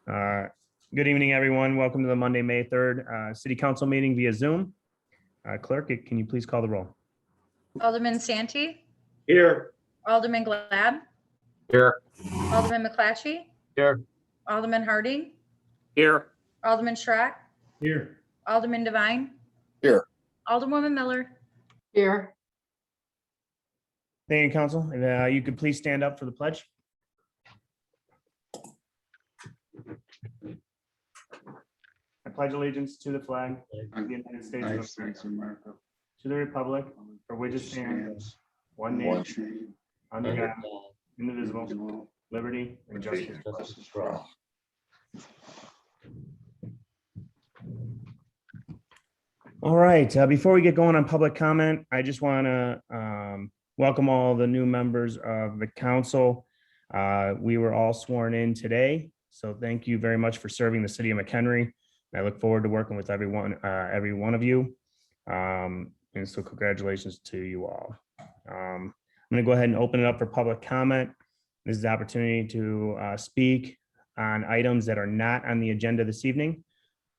Uh, Good evening, everyone. Welcome to the Monday, May 3rd City Council meeting via Zoom. Clerk, can you please call the roll? Alderman Santee, Here. Alderman Glad, Here. Alderman McClatchy, Here. Alderman Harding, Here. Alderman Schrock, Here. Alderman Devine. Here. Alderwoman Miller. Here. Thank you, Council. And you could please stand up for the pledge. I pledge allegiance to the flag of the United States of America, to the republic for which it stands, one nation, under God, indivisible, liberty and justice for all. All right, before we get going on public comment, I just want to welcome all the new members of the council. We were all sworn in today, so thank you very much for serving the city of McHenry. I look forward to working with every one of you. And so congratulations to you all. I'm going to go ahead and open it up for public comment. This is the opportunity to speak on items that are not on the agenda this evening.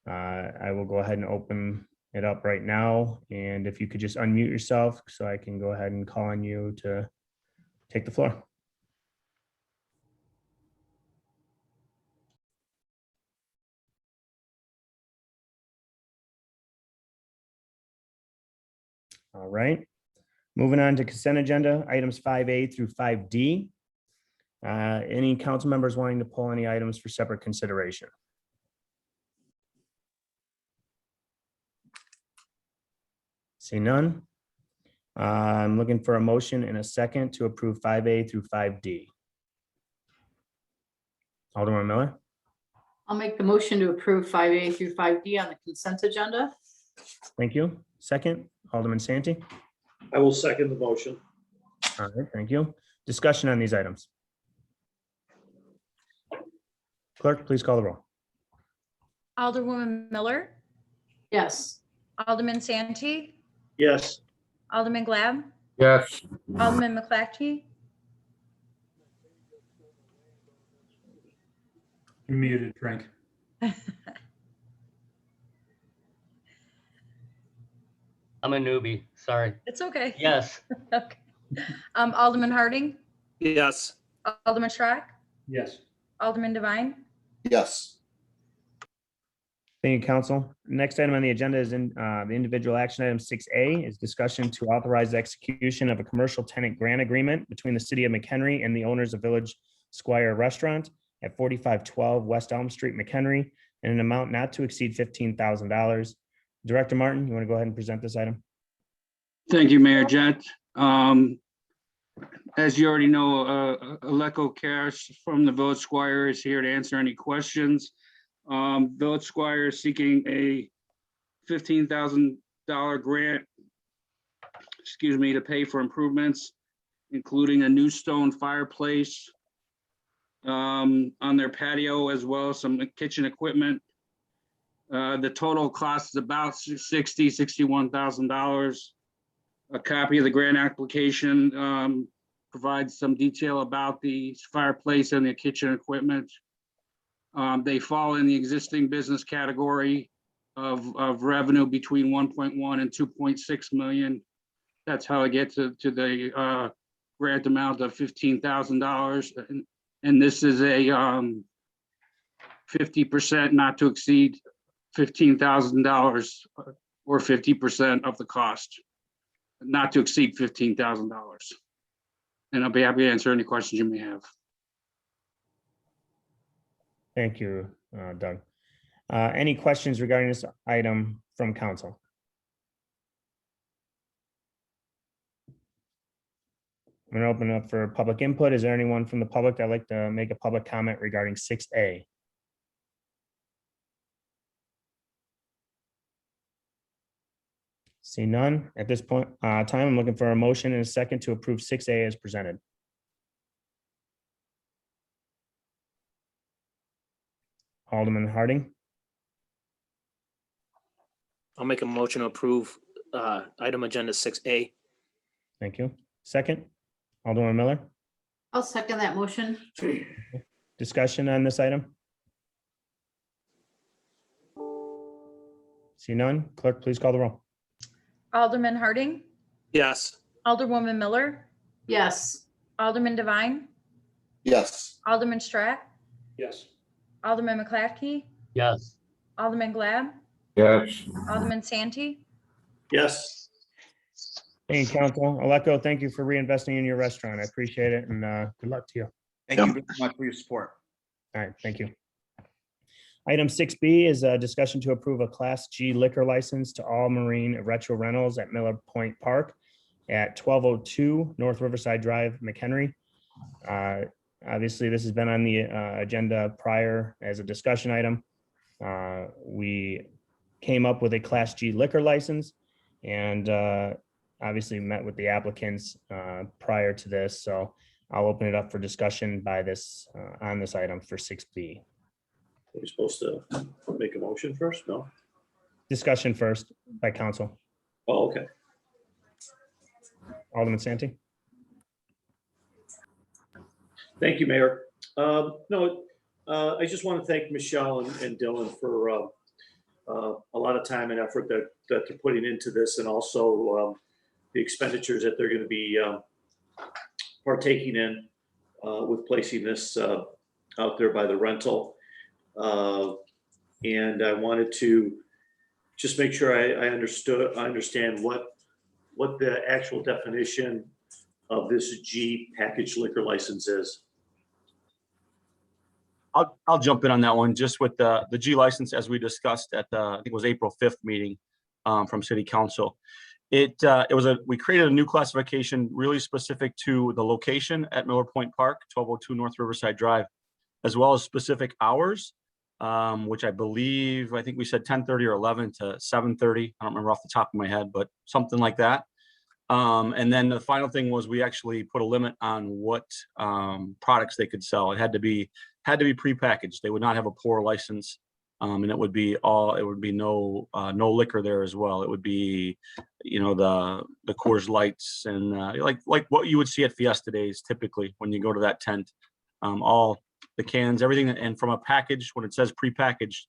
I will go ahead and open it up right now. And if you could just unmute yourself so I can go ahead and call on you to take the floor. All right, moving on to consent agenda, items 5A through 5D. Any council members wanting to pull any items for separate consideration? See none. I'm looking for a motion and a second to approve 5A through 5D. Alderman Miller, I'll make the motion to approve 5A through 5D on the consent agenda. thank you. Second, Alderman Santee. I will second the motion. All right, thank you. Discussion on these items. Clerk, please call the roll. Alderwoman Miller, Yes. Alderman Santee, Yes. Alderman Glad, Yes. Alderman McClatchy, You're muted, Frank. I'm a newbie, sorry. it's okay. Yes, Okay. Alderman Harding, Yes. Alderman Schrock, Yes. Alderman Devine. Yes. Thank you, council. Next item on the agenda is in the individual action item 6A is discussion to authorize the execution of a commercial tenant grant agreement between the city of McHenry and the owners of Village Squire Restaurant at 4512 West Elm Street, McHenry, in an amount not to exceed $15,000. Director Martin, you want to go ahead and present this item? Thank you, Mayor Jett. As you already know, Aleko Cash from the Village Squire is here to answer any questions. Village Squire is seeking a $15,000 grant, to pay for improvements, including a new stone fireplace on their patio, as well as some kitchen equipment. The total cost is about $61,000. A copy of the grant application provides some detail about the fireplace and the kitchen equipment. They fall in the existing business category of revenue between 1.1 and 2.6 million. That's how I get to the grant amount of $15,000. And this is a 50% not to exceed $15,000 or 50% of the cost, not to exceed $15,000. And I'll be happy to answer any questions you may have. Thank you, Doug. Any questions regarding this item from council? I'm going to open up for public input. Is there anyone from the public that'd like to make a public comment regarding 6A? See none. At this point time, I'm looking for a motion and a second to approve 6A as presented. Alderman Harding. I'll make a motion to approve item agenda 6A. Thank you. Second, Alderman Miller. I'll second that motion. Discussion on this item. See none? Clerk, please call the roll. Alderman Harding, Yes. Alderwoman Miller, yes, Alderman Devine, Yes. Alderman Strack, Yes. Alderman McClatchy, yes, Alderman Glad, yes, Alderman Santee, Yes. Thank you, Council. Aleko, thank you for reinvesting in your restaurant. I appreciate it, and good luck to you. Thank you very much for your support. All right, thank you. Item 6B is a discussion to approve a Class G liquor license to All Marine Retro Rentals at Miller Point Park at 1202 North Riverside Drive, McHenry. Obviously, this has been on the agenda prior as a discussion item. We came up with a Class G liquor license and obviously met with the applicants prior to this. So I'll open it up for discussion by this on this item for 6B. Are we supposed to make a motion first? No? Discussion first by council. Oh, okay. Alderman Santee. Thank you, Mayor. I just want to thank Michelle and Dylan for a lot of time and effort that they're putting into this, and also the expenditures that they're going to be partaking in with placing this out there by the rental. And I wanted to just make sure I understand what the actual definition of this G package liquor license is. I'll jump in on that one, just with the G license, as we discussed at the, I think it was April 5th meeting from City Council. We created a new classification really specific to the location at Miller Point Park, 1202 North Riverside Drive, as well as specific hours, which I think we said 10:30 or 11 to 7:30. I don't remember off the top of my head, but something like that. And then the final thing was we actually put a limit on what products they could sell. It had to be prepackaged. They would not have a pour license, and it would be no liquor there as well. It would be, the Coors Lights and like what you would see at Fiesta Days typically when you go to that tent. All the cans, everything, and from a package, when it says prepackaged,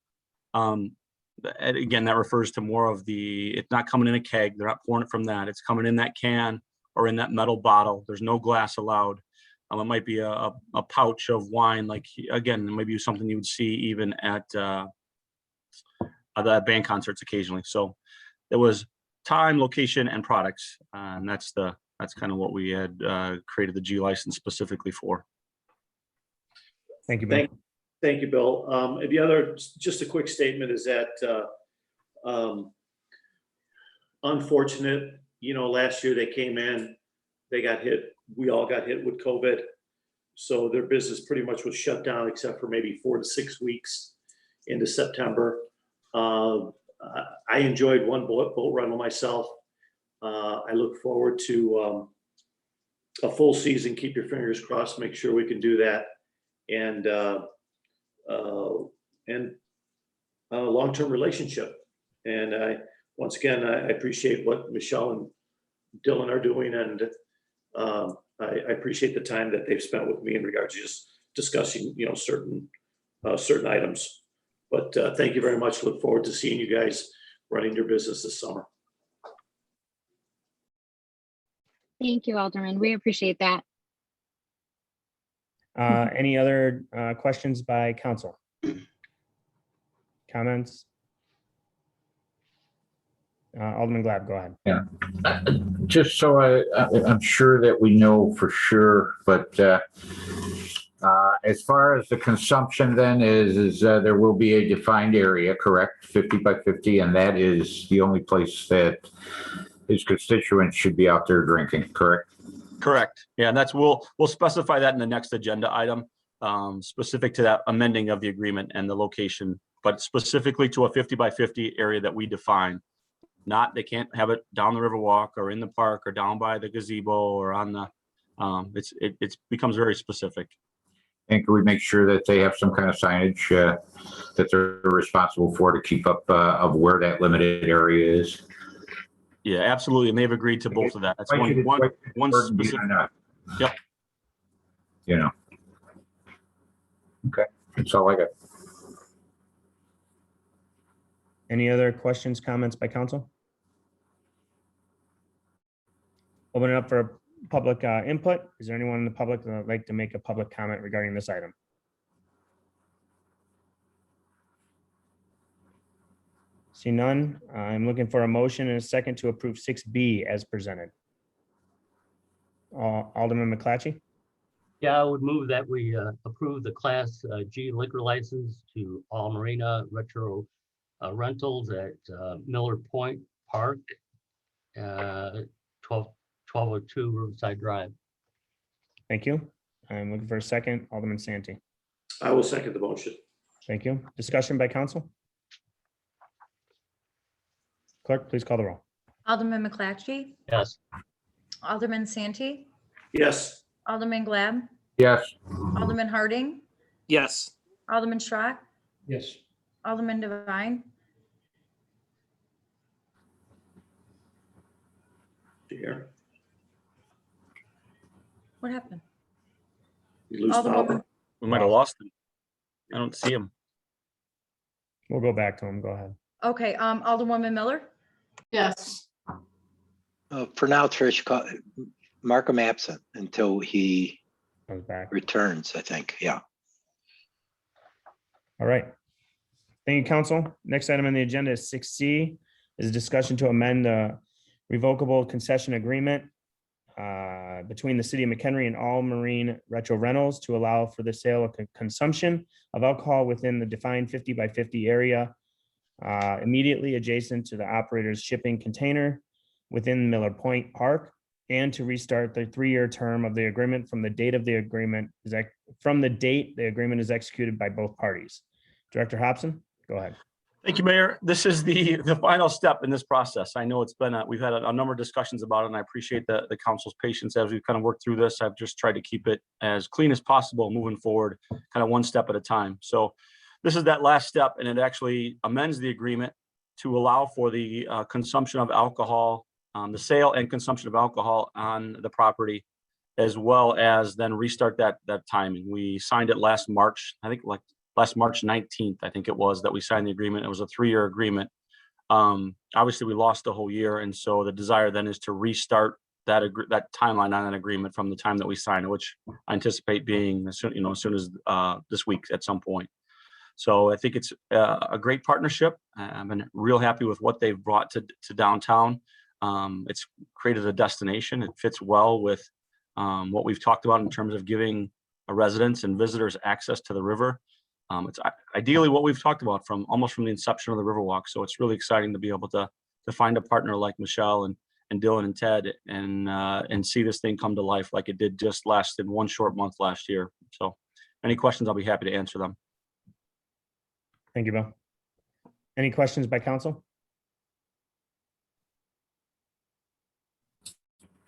again, that refers to more of it's not coming in a keg. They're not pouring it from that. It's coming in that can or in that metal bottle. There's no glass allowed. It might be a pouch of wine, like, again, maybe something you would see even at the band concerts occasionally. So there was time, location, and products. And that's kind of what we had created the G license specifically for. Thank you, Bill. Thank you, Bill. And the other, just a quick statement is that unfortunate, last year they came in, they got hit. We all got hit with COVID. So their business pretty much was shut down except for maybe 4 to 6 weeks into September. I enjoyed one boat rental myself. I look forward to a full season. Keep your fingers crossed, make sure we can do that. And a long-term relationship. And once again, I appreciate what Michelle and Dylan are doing, and I appreciate the time that they've spent with me in regards to just discussing, certain items. But thank you very much. Look forward to seeing you guys running your business this summer. Thank you, Alderman. We appreciate that. Any other questions by council? Comments? Alderman Glad, go ahead. yeah. Just so I'm sure that we know for sure, but as far as the consumption then is there will be a defined area, correct? 50 by 50, and that is the only place that his constituents should be out there drinking, correct? Correct. Yeah, and we'll specify that in the next agenda item, specific to that amending of the agreement and the location, but specifically to a 50 by 50 area that we define. They can't have it down the Riverwalk or in the park or down by the gazebo or on the, it becomes very specific. And can we make sure that they have some kind of signage that they're responsible for to keep up of where that limited area is? Yeah, absolutely. And they've agreed to both of that. That's one specific. Yep. Okay, that's all I got. Any other questions, comments by council? Open it up for public input. Is there anyone in the public that would like to make a public comment regarding this item? See none. I'm looking for a motion and a second to approve 6B as presented. Alderman McClatchy, Yeah, I would move that we approve the Class G liquor license to All Marina Retro Rentals at Miller Point Park, 1202 Riverside Drive. thank you. I'm looking for a second. Alderman Santee, I will second the motion. thank you. Discussion by council? Clerk, please call the roll. Alderman McClatchy, Yes. Alderman Santee, Yes, Alderman Glad, Yes. Alderman Harding, Yes. Alderman Strack, Yes. Alderman Devine, here, what happened? you lose Alderwoman- power. We might have lost him. I don't see him. We'll go back to him. Go ahead. Okay, Alderwoman Miller, Yes. For now, Trish, mark him absent until he Comes back. returns, I think. Yeah. All right. Thank you, council. Next item on the agenda is 6C, is a discussion to amend the revocable concession agreement between the city of McHenry and All Marine Retro Rentals to allow for the sale of consumption of alcohol within the defined 50 by 50 area immediately adjacent to the operator's shipping container within Miller Point Park, and to restart the 3-year term of the agreement from the date of the agreement the agreement is executed by both parties. Director Hobson, go ahead. Thank you, Mayor. This is the final step in this process. I know it's been, we've had a number of discussions about it, and I appreciate the council's patience as we've kind of worked through this. I've just tried to keep it as clean as possible moving forward, kind of one step at a time. So this is that last step, and it actually amends the agreement to allow for the consumption of alcohol, the sale and consumption of alcohol on the property, as well as then restart that timing. We signed it last March, I think like last March 19th, I think it was, that we signed the agreement. It was a 3-year agreement. Obviously we lost a whole year. And so the desire then is to restart that timeline on that agreement from the time that we signed it, which I anticipate being as soon as this week at some point. So I think it's a great partnership. I've been real happy with what they've brought to downtown. It's created a destination. It fits well with what we've talked about in terms of giving residents and visitors access to the river. It's ideally what we've talked about from the inception of the Riverwalk. So it's really exciting to be able to find a partner like Michelle and Dylan and Ted and see this thing come to life like it did just in one short month last year. So any questions, I'll be happy to answer them. Thank you, Bill. Any questions by council?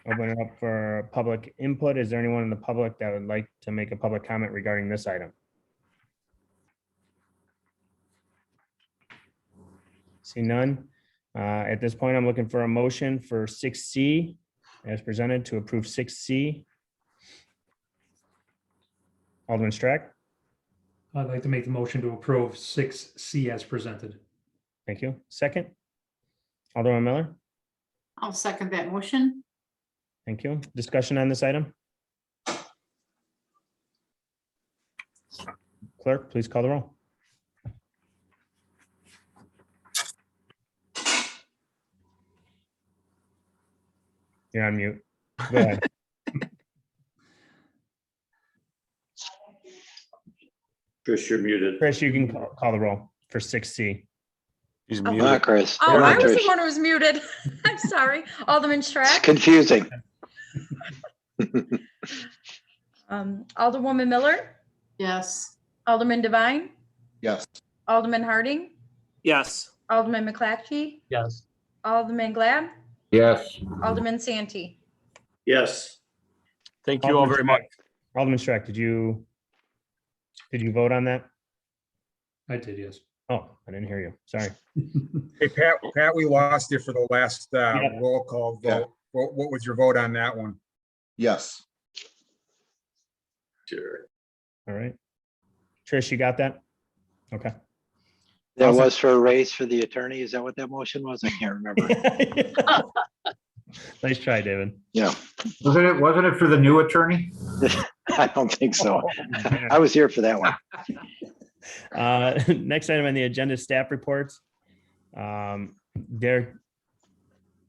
Open it up for public input. Is there anyone in the public that would like to make a public comment regarding this item? See none. At this point, I'm looking for a motion for 6C as presented to approve 6C. Alderman Strack, I'd like to make the motion to approve 6C as presented. thank you. Second. Alderman Miller, I'll second that motion. thank you. Discussion on this item? Clerk, please call the roll. You're on mute. Go ahead. Trish, you're muted. Chris, you can call the roll for 6C. He's Oh. muted. Come on, Chris. Oh, Come I on, was the Trish. one who was muted. I'm sorry. Alderman It's Strack, confusing. Alderwoman Miller, Yes. Alderman Devine, Yes. Alderman Harding, Yes. Alderman McClatchy, Yes. Alderman Glad, Yes. Alderman Santee. Yes, Thank you all very much. Alderman Strack, did you vote on that? I did, yes. Oh, I didn't hear you. Sorry. Hey, Pat, we lost you for the last Yeah. roll call Yeah. vote. What was your vote on that one? Yes. sure. All right. Trish, you got that? Okay. That Awesome. was for a raise for the attorney. Is that what that motion was? I can't remember. Nice try, David. Yeah, Wasn't it for the new attorney? I don't think so. I was here for that one. Next item on the agenda, is staff reports. Derek,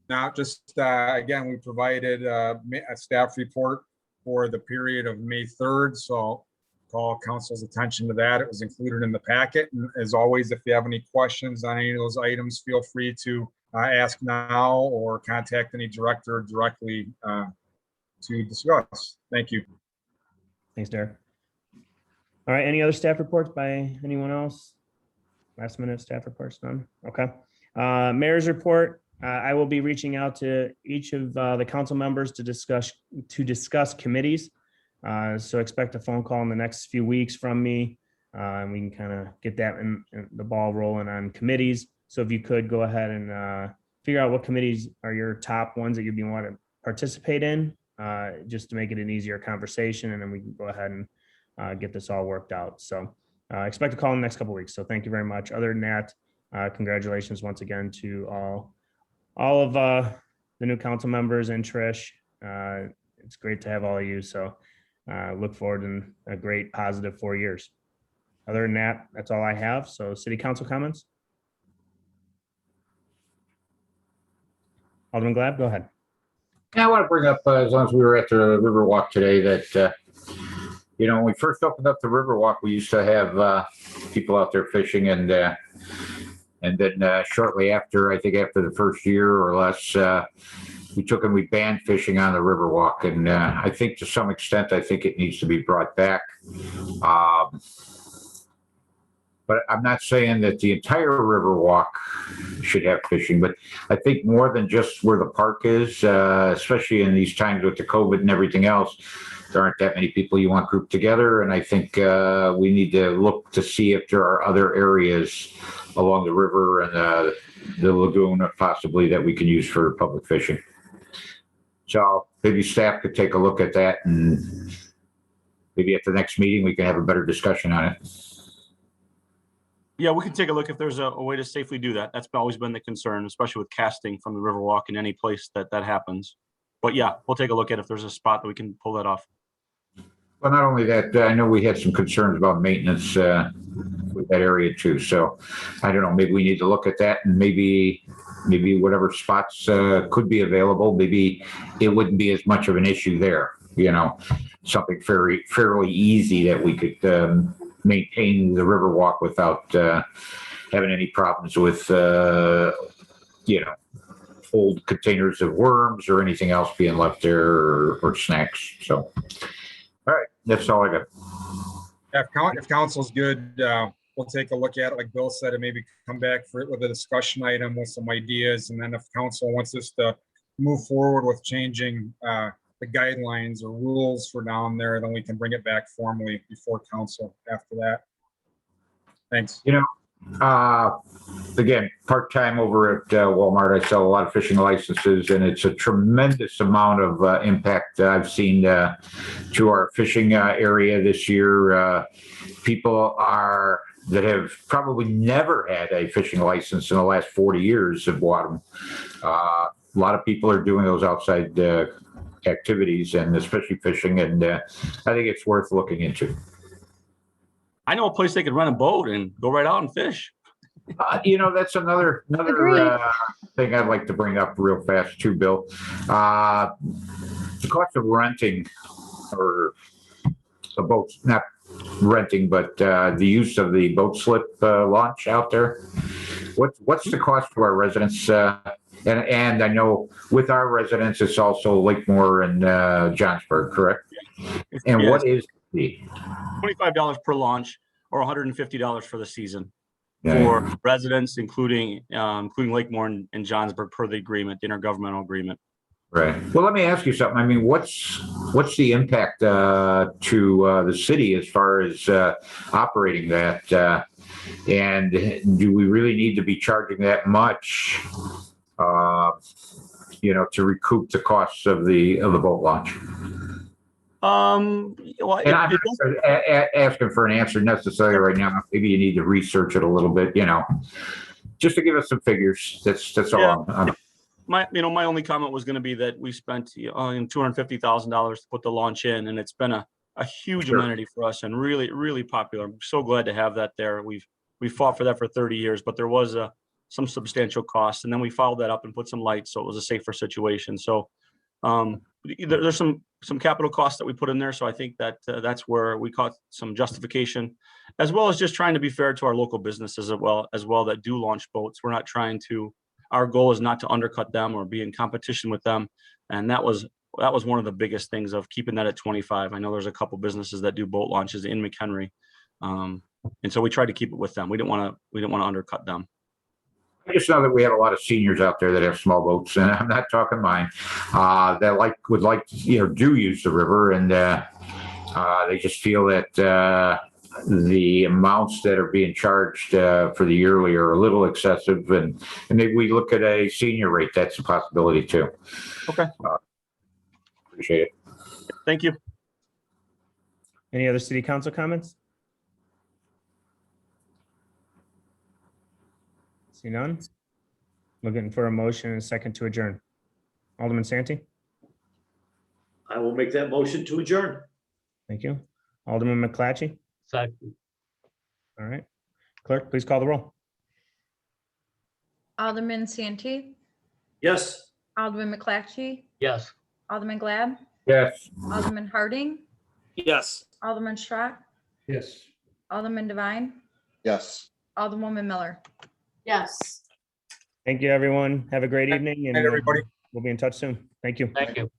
Now, just, again, we provided a staff report for the period of May 3rd, so call council's attention to that. It was included in the packet. And as always, if you have any questions on any of those items, feel free to ask now or contact any director directly to discuss. Thank you. thanks, Derek. All right, any other staff reports by anyone else? Last minute staff reports, none? Okay. Mayor's report. I will be reaching out to each of the council members to discuss committees. So expect a phone call in the next few weeks from me. And we can kind of get that in the ball rolling on committees. So if you could go ahead and figure out what committees are your top ones that you'd be want to participate in, just to make it an easier conversation, and then we can go ahead and get this all worked out. So expect a call in the next couple of weeks. So thank you very much. Other than that, congratulations once again to all of the new council members and Trish. It's great to have all of you. So look forward in a great positive 4 years. Other than that, that's all I have. So city council comments. Alderman Glad, go ahead. I want to bring up, as long as we were at the Riverwalk today, that, when we first opened up the Riverwalk, we used to have people out there fishing, and then shortly after, I think after the first year or less, we banned fishing on the Riverwalk. And I think to some extent, I think it needs to be brought back. But I'm not saying that the entire Riverwalk should have fishing, but I think more than just where the park is, especially in these times with the COVID and everything else, there aren't that many people you want grouped together. And I think we need to look to see if there are other areas along the river and the lagoon possibly that we can use for public fishing. So maybe staff could take a look at that, and maybe at the next meeting, we can have a better discussion on it. Yeah, we can take a look if there's a way to safely do that. That's always been the concern, especially with casting from the Riverwalk in any place that happens. But yeah, we'll take a look at if there's a spot that we can pull that off. Well, not only that, I know we had some concerns about maintenance with that area too. So I don't know, maybe we need to look at that, and maybe whatever spots could be available, maybe it wouldn't be as much of an issue there. Something fairly easy that we could maintain the Riverwalk without having any problems with, old containers of worms or anything else being left there, or snacks. So, all right, that's all I got. If council's good, we'll take a look at it, like Bill said, and maybe come back with a discussion item with some ideas. And then if council wants us to move forward with changing the guidelines or rules for down there, then we can bring it back formally before council after that. Thanks. Again, part-time over at Walmart, I sell a lot of fishing licenses, and it's a tremendous amount of impact I've seen to our fishing area this year. People that have probably never had a fishing license in the last 40 years have bought them. A lot of people are doing those outside activities, and especially fishing, and I think it's worth looking into. I know a place they could rent a boat and go right out and fish. That's another thing I'd like to bring up real fast too, Bill. The cost of renting, or the boats, not renting, but the use of the boat slip launch out there. What's the cost to our residents? And I know with our residents, it's also Lakemore and Johnsburg, correct? And what is the $25 per launch, or $150 for the season for residents, including Lakemore and Johnsburg, per the agreement, the intergovernmental agreement. Right. Well, let me ask you something. I mean, what's the impact to the city as far as operating that? And do we really need to be charging that much? To recoup the costs of the boat launch? Well, And I'm it not asking for an answer necessarily right now. Maybe you need to research it a little bit, just to give us some figures. That's all. my only comment was going to be that we spent $250,000 to put the launch in, and it's been a huge Sure. amenity for us and really, really popular. I'm so glad to have that there. We fought for that for 30 years, but there was some substantial costs, and then we followed that up and put some lights, so it was a safer situation. So there's some capital costs that we put in there. So I think that that's where we caught some justification, as well as just trying to be fair to our local businesses as well that do launch boats. We're not trying to. Our goal is not to undercut them or be in competition with them, and that was one of the biggest things of keeping that at 25. I know there's a couple businesses that do boat launches in McHenry, and so we tried to keep it with them. We didn't want to undercut them. I just know that we have a lot of seniors out there that have small boats, and I'm not talking mine, that would like do use the river, and they just feel that the amounts that are being charged for the yearly are a little excessive, and maybe we look at a senior rate. That's a possibility too. Okay. Appreciate it. Thank you. Any other city council comments? See none? Looking for a motion and a second to adjourn. Alderman Santee, I will make that motion to adjourn. thank you. Alderman McClatchy, Second. all right. Clerk, please call the roll. Alderman Santee, Yes. Alderman McClatchy, Yes. Alderman Glad, Yes. Alderman Harding, Yes. Alderman Schrock, Yes. Alderman Devine, Yes. Alderwoman Miller. Yes. Thank you, everyone. Have a great evening, and Night, everybody. we'll be in touch soon. Thank you. Thank you.